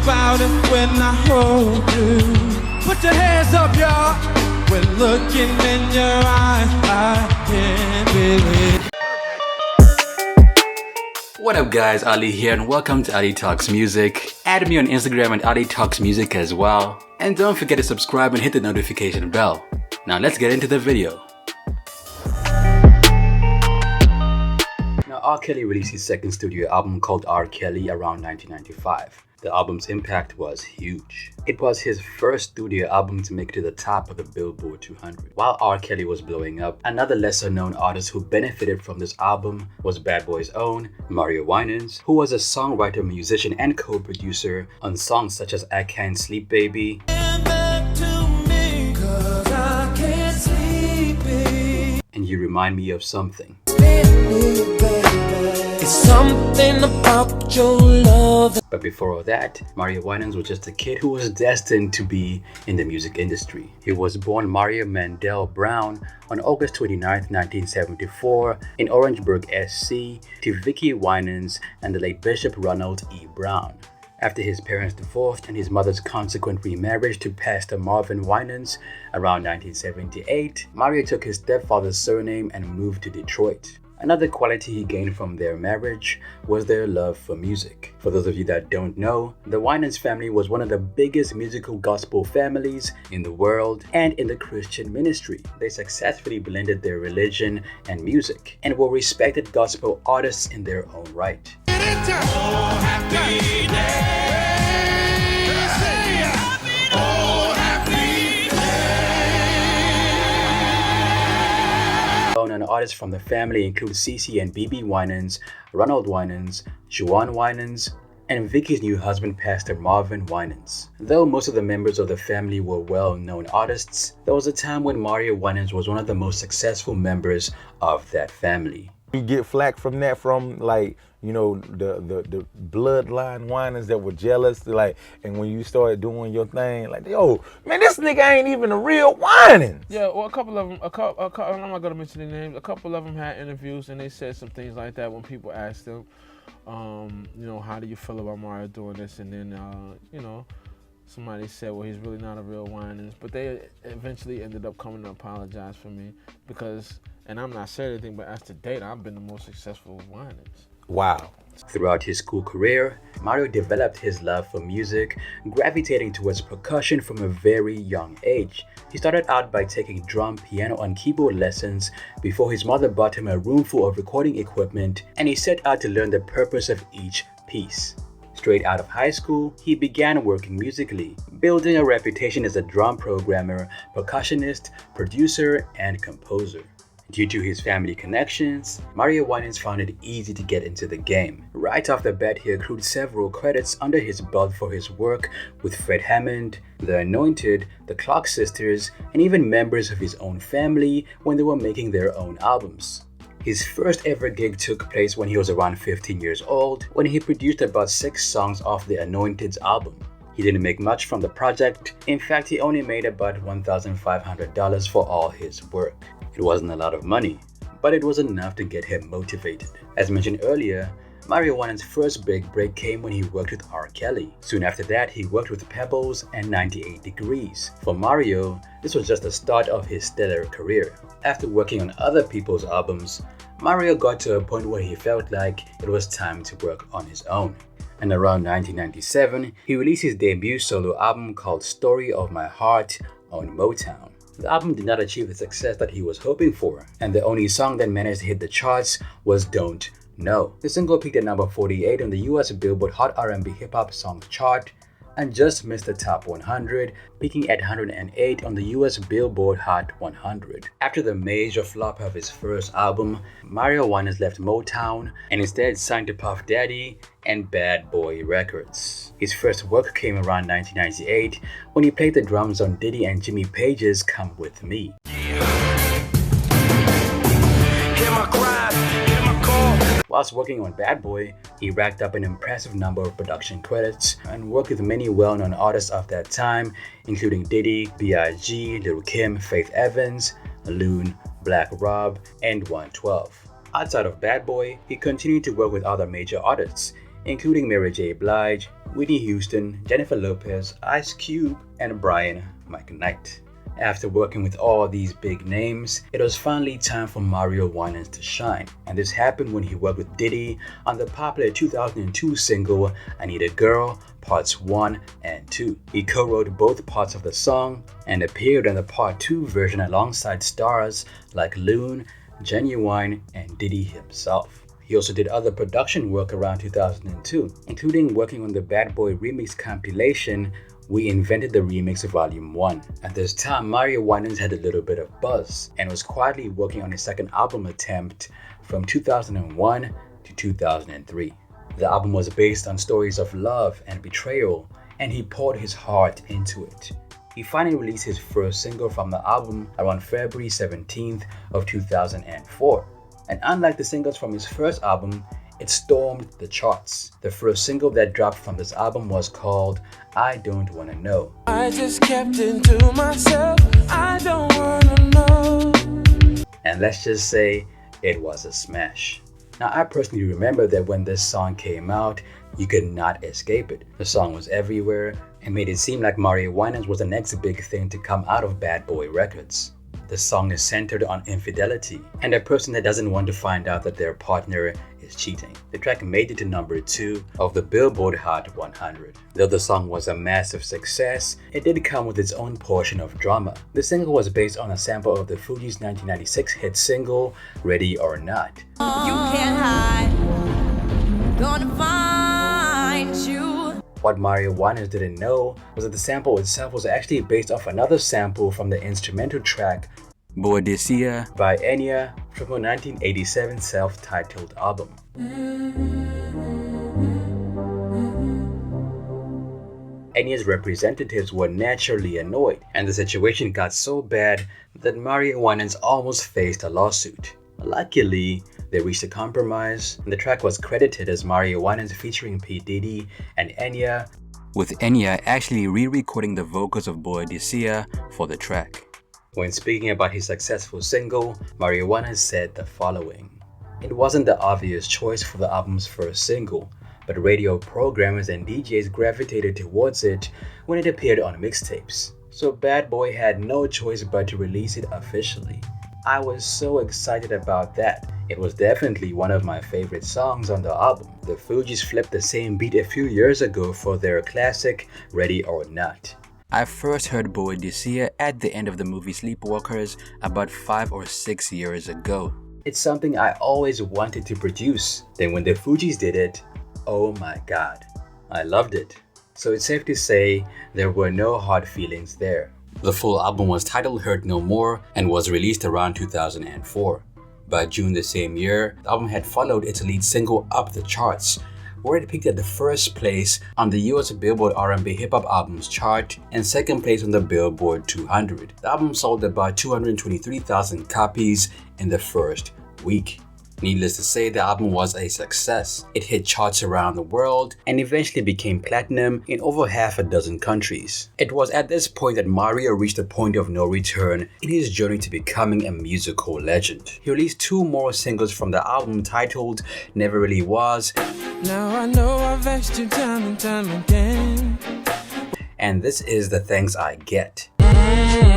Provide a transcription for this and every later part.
about it when I hold you. Put your hands up, y'all. When looking in your eyes, I can't believe. What up guys, Ali here and welcome to Ali Talks Music. Add me on Instagram at Ali Talks Music as well. And don't forget to subscribe and hit the notification bell. Now let's get into the video. Now R. Kelly released his second studio album called R. Kelly around 1995. The album's impact was huge. It was his first studio album to make it to the top of the Billboard 200. While R. Kelly was blowing up, another lesser-known artist who benefited from this album was Bad Boy's own Mario Winans, who was a songwriter, musician, and co-producer on songs such as I Can't Sleep Baby, and You Remind Me of Something. It's something about your love. But before all that, Mario Winans was just a kid who was destined to be in the music industry. He was born Mario Mandel Brown on August 29, 1974 in Orangeburg, SC, to Vicky Winans and the late Bishop Ronald E. Brown. After his parents divorced and his mother's consequent remarriage to Pastor Marvin Winans around 1978, Mario took his stepfather's surname and moved to Detroit. Another quality he gained from their marriage was their love for music. For those of you that don't know, the Winans family was one of the biggest musical gospel families in the world and in the Christian ministry. They successfully blended their religion and music and were respected gospel artists in their own right. Oh, happy day. Well-known artists from the family include CeCe and BB Winans, Ronald Winans, Juwan Winans, and Vicky's new husband, Pastor Marvin Winans. Though most of the members of the family were well-known artists, there was a time when Mario Winans was one of the most successful members of that family. You get flack from that, from like, you know, the bloodline Winans that were jealous, like, and when you started doing your thing, like, yo, man, this nigga ain't even a real Winans. Yeah, well, a couple of them, I'm not gonna mention their names. A couple of them had interviews and they said some things like that when people asked them, you know, how do you feel about Mario doing this? And then, you know, somebody said, well, he's really not a real Winans. But they eventually ended up coming to apologize for me because, and I'm not saying anything, but as to date, I've been the most successful Winans. Wow. Throughout his school career, Mario developed his love for music, gravitating towards percussion from a very young age. He started out by taking drum, piano, and keyboard lessons before his mother bought him a room full of recording equipment, and he set out to learn the purpose of each piece. Straight out of high school, he began working musically, building a reputation as a drum programmer, percussionist, producer, and composer. Due to his family connections, Mario Winans found it easy to get into the game. Right off the bat, he accrued several credits under his belt for his work with Fred Hammond, The Anointed, the Clark Sisters, and even members of his own family when they were making their own albums. His first ever gig took place when he was around 15 years old, when he produced about 6 songs off The Anointed's album. He didn't make much from the project. In fact, he only made about $1,500 for all his work. It wasn't a lot of money, but it was enough to get him motivated. As mentioned earlier, Mario Winans' first big break came when he worked with R. Kelly. Soon after that, he worked with Pebbles and 98 Degrees. For Mario, this was just the start of his stellar career. After working on other people's albums, Mario got to a point where he felt like it was time to work on his own. And around 1997, he released his debut solo album called Story of My Heart on Motown. The album did not achieve the success that he was hoping for, and the only song that managed to hit the charts was Don't Know. The single peaked at number 48 on the US Billboard Hot R&B Hip Hop Songs chart and just missed the top 100, peaking at 108 on the US Billboard Hot 100. After the major flop of his first album, Mario Winans left Motown and instead signed to Puff Daddy and Bad Boy Records. His first work came around 1998 when he played the drums on Diddy and Jimmy Page's Come With Me. Whilst working on Bad Boy, he racked up an impressive number of production credits and worked with many well-known artists of that time, including Diddy, B.I.G., Lil' Kim, Faith Evans, Loon, Black Rob, and 112. Outside of Bad Boy, he continued to work with other major artists, including Mary J. Blige, Whitney Houston, Jennifer Lopez, Ice Cube, and Brian McKnight. After working with all these big names, it was finally time for Mario Winans to shine, and this happened when he worked with Diddy on the popular 2002 single I Need a Girl Parts 1 and 2. He co-wrote both parts of the song and appeared on the Part 2 version alongside stars like Loon, Genuine, and Diddy himself. He also did other production work around 2002, including working on the Bad Boy Remix compilation We Invented the Remix Volume 1. At this time, Mario Winans had a little bit of buzz and was quietly working on his second album attempt from 2001 to 2003. The album was based on stories of love and betrayal, and he poured his heart into it. He finally released his first single from the album around February 17th of 2004. And unlike the singles from his first album, it stormed the charts. The first single that dropped from this album was called I Don't Wanna Know. I just kept it to myself, I don't wanna know. And let's just say it was a smash. Now, I personally remember that when this song came out, you could not escape it. The song was everywhere and made it seem like Mario Winans was the next big thing to come out of Bad Boy Records. The song is centered on infidelity and a person that doesn't want to find out that their partner is cheating. The track made it to number 2 of the Billboard Hot 100. Though the song was a massive success, it did come with its own portion of drama. The single was based on a sample of the Fugees' 1996 hit single, Ready or Not. You can't hide, gonna find you. What Mario Winans didn't know was that the sample itself was actually based off another sample from the instrumental track Boadicea by Enya from her 1987 self-titled album. Enya's representatives were naturally annoyed, and the situation got so bad that Mario Winans almost faced a lawsuit. Luckily, they reached a compromise, and the track was credited as Mario Winans featuring P. Diddy and Enya, with Enya actually re-recording the vocals of Boadicea for the track. When speaking about his successful single, Mario Winans said the following: "It wasn't the obvious choice for the album's first single, but radio programmers and DJs gravitated towards it when it appeared on mixtapes. So Bad Boy had no choice but to release it officially. I was so excited about that. It was definitely one of my favorite songs on the album." The Fugees flipped the same beat a few years ago for their classic Ready or Not. I first heard Boadicea at the end of the movie Sleepwalkers about 5 or 6 years ago. It's something I always wanted to produce. Then when the Fugees did it, oh my god, I loved it. So it's safe to say there were no hard feelings there. The full album was titled Hurt No More and was released around 2004. By June the same year, the album had followed its lead single up the charts, where it peaked at the first place on the US Billboard R&B Hip Hop Albums chart and second place on the Billboard 200. The album sold about 223,000 copies in the first week. Needless to say, the album was a success. It hit charts around the world and eventually became platinum in over half a dozen countries. It was at this point that Mario reached a point of no return in his journey to becoming a musical legend. He released 2 more singles from the album titled Never Really Was. Now I know I've asked you time and time again. And this is The Thanks I Get. Baby.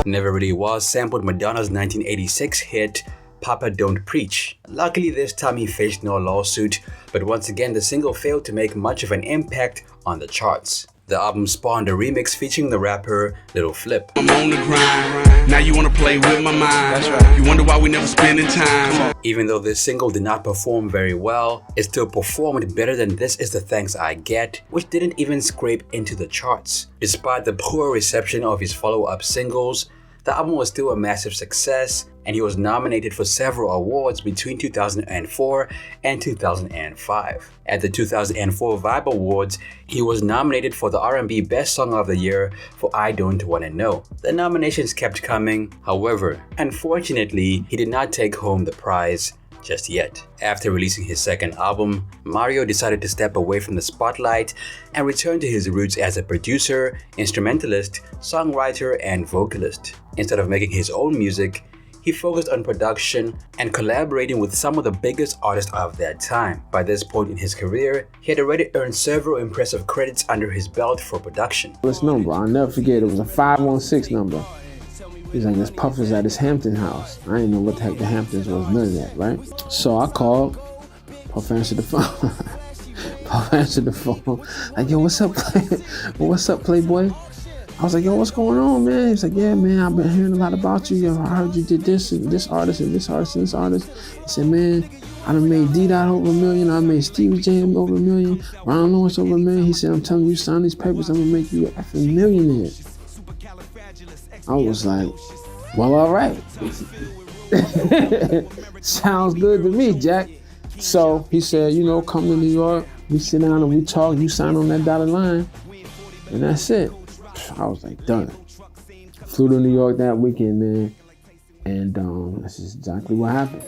Never Really Was sampled Madonna's 1986 hit Papa Don't Preach. Luckily this time he faced no lawsuit, but once again the single failed to make much of an impact on the charts. The album spawned a remix featuring the rapper Lil Flip. I'm on the grind, now you wanna play with my mind. That's right. You wonder why we never spending time. Even though this single did not perform very well, it still performed better than This Is the Thanks I Get, which didn't even scrape into the charts. Despite the poor reception of his follow-up singles, the album was still a massive success, and he was nominated for several awards between 2004 and 2005. At the 2004 Vibe Awards, he was nominated for the R&B Best Song of the Year for I Don't Wanna Know. The nominations kept coming, however, unfortunately, he did not take home the prize just yet. After releasing his second album, Mario decided to step away from the spotlight and return to his roots as a producer, instrumentalist, songwriter, and vocalist. Instead of making his own music, he focused on production and collaborating with some of the biggest artists of that time. By this point in his career, he had already earned several impressive credits under his belt for production. This number, I'll never forget, it was a 516 number. He's like, this Puff is at his Hampton house. I didn't know what the heck the Hamptons was, none of that, right? So I called, Puff answered the phone. Puff answered the phone, like, yo, what's up, what's up, Playboy? I was like, yo, what's going on, man? He's like, yeah, man, I've been hearing a lot about you. Yo, I heard you did this and this artist and this artist and this artist. He said, man, I done made D-Dot over $1 million. I made Stevie J over $1 million. Ron Lawrence over $1 million. He said, I'm telling you, sign these papers, I'm gonna make you an effing millionaire. I was like, well, all right. Sounds good to me, Jack. So he said, you know, come to New York, we sit down and we talk, you sign on that dotted line, and that's it. I was like, done. Flew to New York that weekend, man, and this is exactly what happened.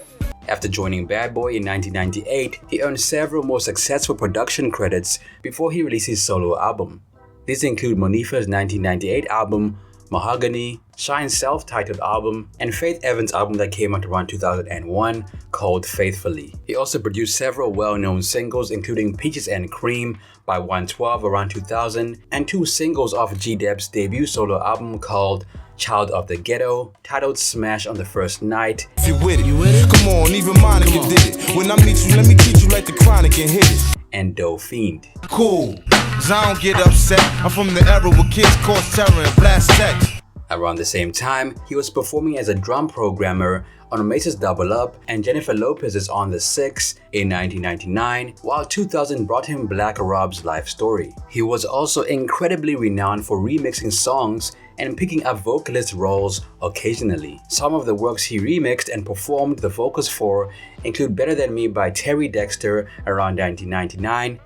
After joining Bad Boy in 1998, he earned several more successful production credits before he released his solo album. These include Monifa's 1998 album, Mahogany, Shine's self-titled album, and Faith Evans' album that came out around 2001 called Faithfully. He also produced several well-known singles including Peaches and Cream by 112 around 2000 and 2 singles off G-Dep's debut solo album called Child of the Ghetto, titled Smash on the First Night. If you with it, come on, even Monica did it. When I meet you, let me teach you like the Chronic and hit it. And Doe Fiend. Cool, 'cause I don't get upset. I'm from the era where kids cause terror and blast text. Around the same time, he was performing as a drum programmer on Mace's Double Up and Jennifer Lopez's On the Six in 1999, while 2000 brought him Black Rob's life story. He was also incredibly renowned for remixing songs and picking up vocalist roles occasionally. Some of the works he remixed and performed the vocals for include Better Than Me by Terry Dexter around 1999,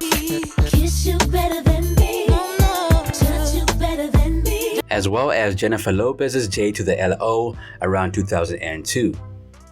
Kiss you better than me, touch you better than me, as well as Jennifer Lopez's J to the L.O. around 2002.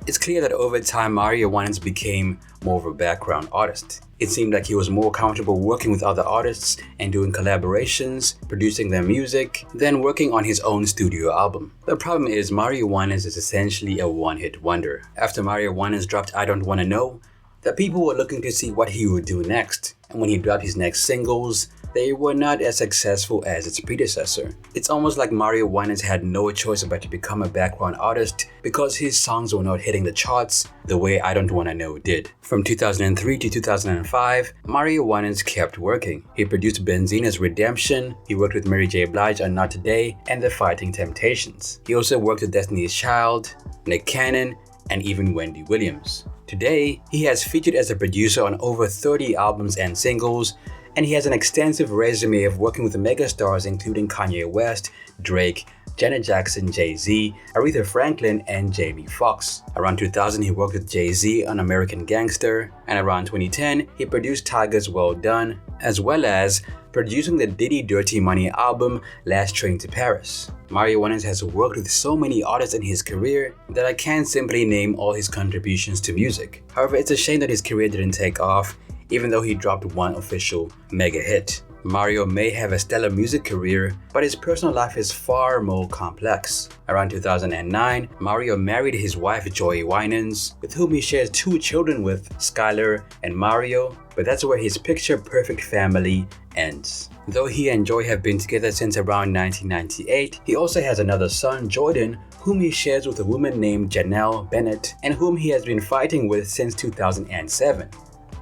It's clear that over time Mario Winans became more of a background artist. It seemed like he was more comfortable working with other artists and doing collaborations, producing their music, than working on his own studio album. The problem is Mario Winans is essentially a one-hit wonder. After Mario Winans dropped I Don't Wanna Know, the people were looking to see what he would do next, and when he dropped his next singles, they were not as successful as its predecessor. It's almost like Mario Winans had no choice but to become a background artist because his songs were not hitting the charts the way I Don't Wanna Know did. From 2003 to 2005, Mario Winans kept working. He produced Benzina's Redemption, he worked with Mary J. Blige on Not Today and The Fighting Temptations. He also worked with Destiny's Child, Nick Cannon, and even Wendy Williams. Today, he has featured as a producer on over 30 albums and singles, and he has an extensive resume of working with megastars including Kanye West, Drake, Janet Jackson, Jay-Z, Aretha Franklin, and Jamie Foxx. Around 2000, he worked with Jay-Z on American Gangster, and around 2010, he produced Tyga's Well Done, as well as producing the Diddy Dirty Money album Last Train to Paris. Mario Winans has worked with so many artists in his career that I can't simply name all his contributions to music. However, it's a shame that his career didn't take off, even though he dropped one official mega hit. Mario may have a stellar music career, but his personal life is far more complex. Around 2009, Mario married his wife Joy Winans, with whom he shares 2 children with, Skylar and Mario, but that's where his picture-perfect family ends. Though he and Joy have been together since around 1998, he also has another son, Jordan, whom he shares with a woman named Janelle Bennett, and whom he has been fighting with since 2007.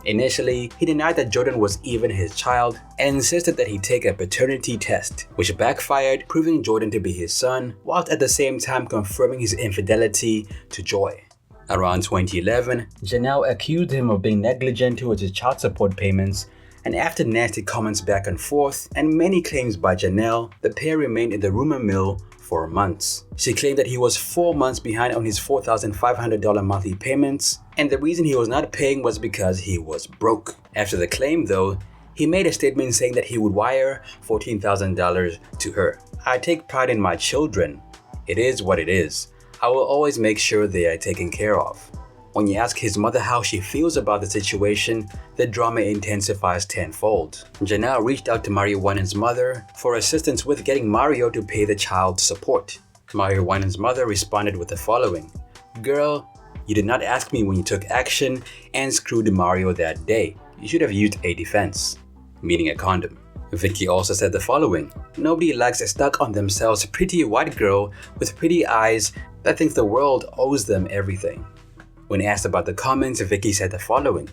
Initially, he denied that Jordan was even his child and insisted that he take a paternity test, which backfired, proving Jordan to be his son, whilst at the same time confirming his infidelity to Joy. Around 2011, Janelle accused him of being negligent towards his child support payments, and after nasty comments back and forth and many claims by Janelle, the pair remained in the rumor mill for months. She claimed that he was 4 months behind on his $4,500 monthly payments, and the reason he was not paying was because he was broke. After the claim though, he made a statement saying that he would wire $14,000 to her. I take pride in my children. It is what it is. I will always make sure they are taken care of. When you ask his mother how she feels about the situation, the drama intensifies tenfold. Janelle reached out to Mario Winans' mother for assistance with getting Mario to pay the child support. Mario Winans' mother responded with the following: Girl, you did not ask me when you took action and screwed Mario that day. You should have used a defense, meaning a condom. Vicky also said the following: nobody likes a stuck-on-themselves pretty white girl with pretty eyes that thinks the world owes them everything. When asked about the comments, Vicky said the following: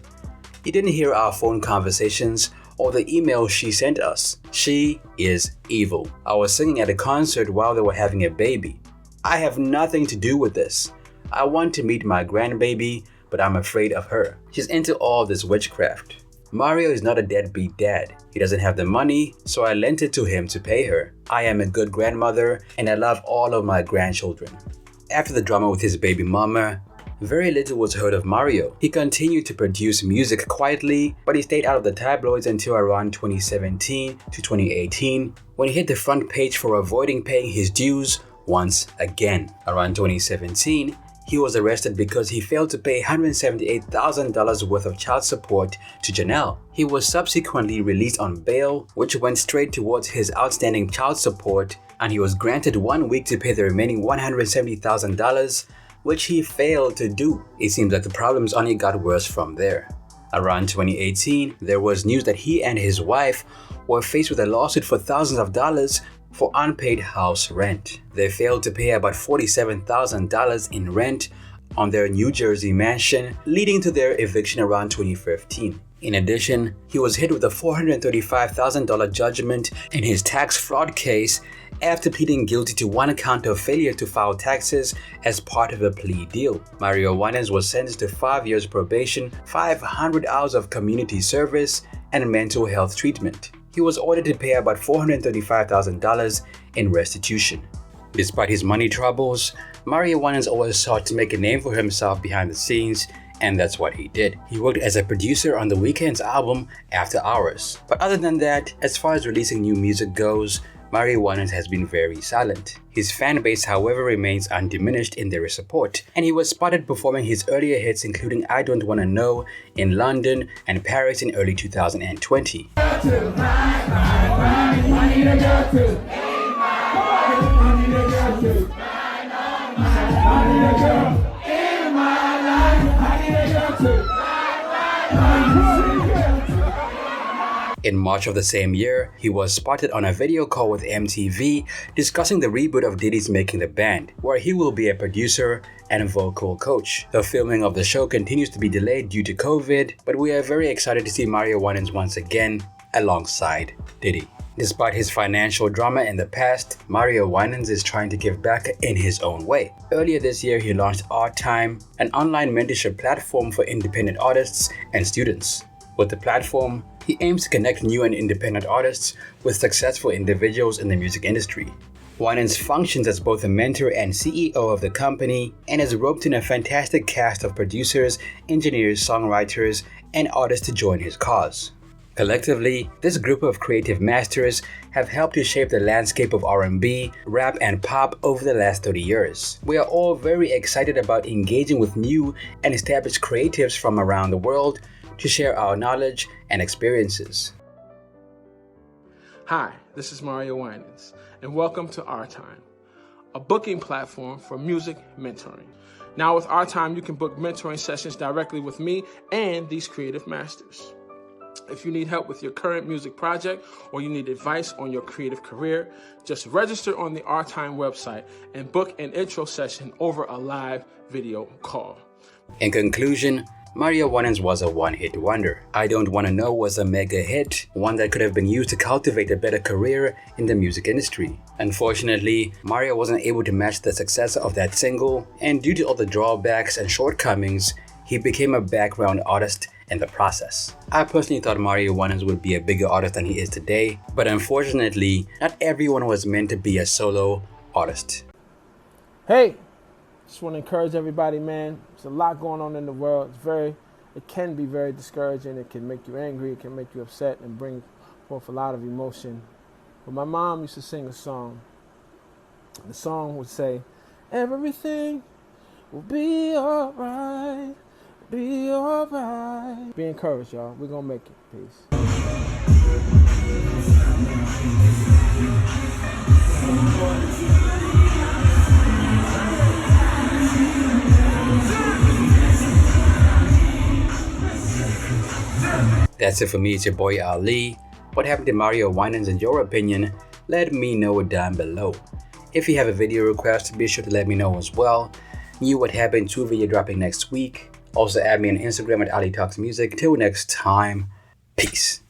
you didn't hear our phone conversations or the email she sent us. She is evil. I was singing at a concert while they were having a baby. I have nothing to do with this. I want to meet my grandbaby, but I'm afraid of her. She's into all this witchcraft. Mario is not a deadbeat dad. He doesn't have the money, so I lent it to him to pay her. I am a good grandmother and I love all of my grandchildren. After the drama with his baby mama, very little was heard of Mario. He continued to produce music quietly, but he stayed out of the tabloids until around 2017 to 2018, when he hit the front page for avoiding paying his dues once again. Around 2017, he was arrested because he failed to pay $178,000 worth of child support to Janelle. He was subsequently released on bail, which went straight towards his outstanding child support, and he was granted 1 week to pay the remaining $170,000, which he failed to do. It seems like the problems only got worse from there. Around 2018, there was news that he and his wife were faced with a lawsuit for thousands of dollars for unpaid house rent. They failed to pay about $47,000 in rent on their New Jersey mansion, leading to their eviction around 2015. In addition, he was hit with a $435,000 judgment in his tax fraud case after pleading guilty to one count of failure to file taxes as part of a plea deal. Mario Winans was sentenced to 5 years probation, 500 hours of community service, and mental health treatment. He was ordered to pay about $435,000 in restitution. Despite his money troubles, Mario Winans always sought to make a name for himself behind the scenes, and that's what he did. He worked as a producer on The Weeknd's album After Hours. But other than that, as far as releasing new music goes, Mario Winans has been very silent. His fan base, however, remains undiminished in their support, and he was spotted performing his earlier hits including I Don't Wanna Know in London and Paris in early 2020. In March of the same year, he was spotted on a video call with MTV discussing the reboot of Diddy's Making the Band, where he will be a producer and vocal coach. The filming of the show continues to be delayed due to COVID, but we are very excited to see Mario Winans once again alongside Diddy. Despite his financial drama in the past, Mario Winans is trying to give back in his own way. Earlier this year, he launched Art Time, an online mentorship platform for independent artists and students. With the platform, he aims to connect new and independent artists with successful individuals in the music industry. Winans functions as both a mentor and CEO of the company and has roped in a fantastic cast of producers, engineers, songwriters, and artists to join his cause. Collectively, this group of creative masters have helped to shape the landscape of R&B, rap, and pop over the last 30 years. We are all very excited about engaging with new and established creatives from around the world to share our knowledge and experiences. Hi, this is Mario Winans, and welcome to Our Time, a booking platform for music mentoring. Now with Our Time, you can book mentoring sessions directly with me and these creative masters. If you need help with your current music project or you need advice on your creative career, just register on the Our Time website and book an intro session over a live video call. In conclusion, Mario Winans was a one-hit wonder. I Don't Wanna Know was a mega hit, one that could have been used to cultivate a better career in the music industry. Unfortunately, Mario wasn't able to match the success of that single, and due to all the drawbacks and shortcomings, he became a background artist in the process. I personally thought Mario Winans would be a bigger artist than he is today, but unfortunately, not everyone was meant to be a solo artist. Hey, just want to encourage everybody, man. There's a lot going on in the world. It can be very discouraging. It can make you angry. It can make you upset and bring forth a lot of emotion. But my mom used to sing a song. The song would say, "Everything will be alright, be alright." Be encouraged, y'all. We're gonna make it. Peace. That's it for me. It's your boy Ali. What happened to Mario Winans in your opinion? Let me know it down below. If you have a video request, be sure to let me know as well. New What Happened 2 video dropping next week. Also add me on Instagram at Ali Talks Music. Till next time, peace.